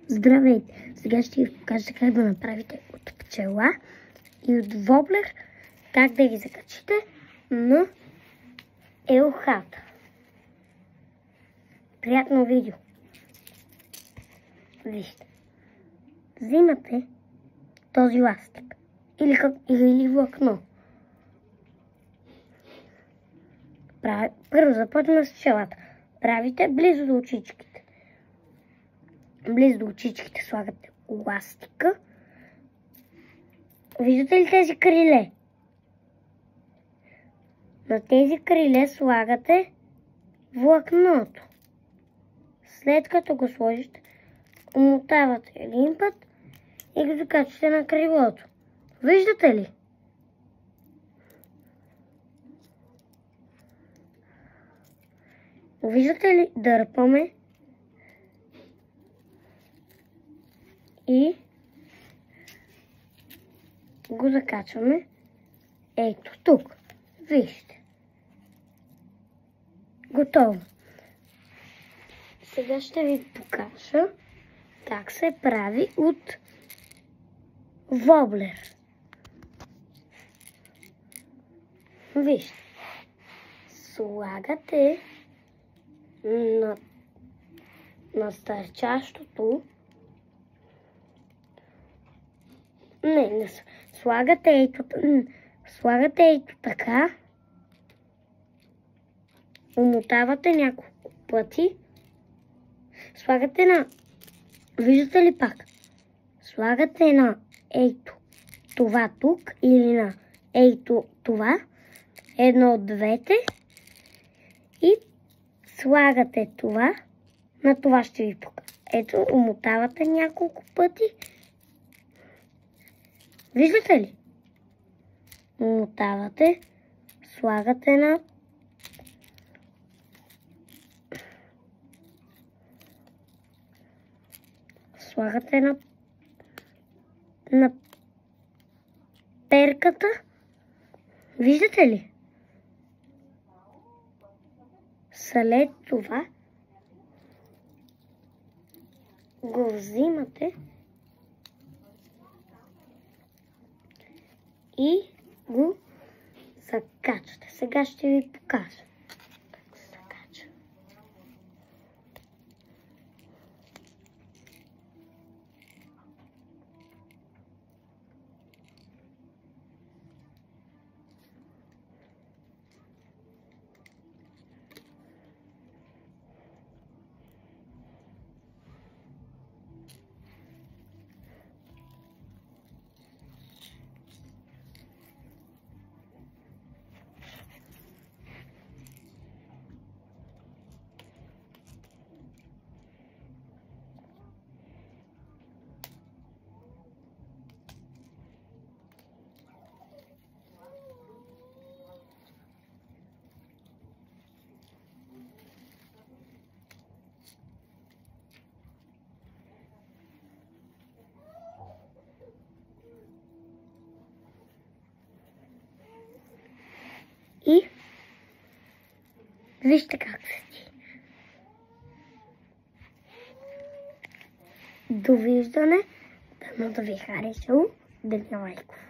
Здравейте! Сега ще ви покажа как да направите от пчела и от воблер, как да ги закачите на елхата. Приятно видео! Вижте, взимате този ластик или влакно. Първо започваме с пчелата. Правите близо до очичките. Близо до очичките слагате ластика. Виждате ли тези криле? На тези криле слагате влакното. След като го сложите, умотавате един път и го закачате на крилото. Виждате ли? Виждате ли, дърпаме и го закачваме ето тук. Вижте. Готово. Сега ще ви покажа как се прави от воблер. Вижте. Слагате на стърчащото. Не слагате ето така. Умотавате няколко пъти. Слагате на... Виждате ли пак? Слагате на ето това тук или на ето това. Едно от двете. И слагате това. На това ще ви покажа. Ето, умотавате няколко пъти. Виждате ли? Умотавате. Слагате на... Слагате на перката. Виждате ли? След това го взимате и го закачате. Сега ще ви покажа как се закача. И вижте как се ти. Довиждане, дано да ви е харесало, Даниел Лайков.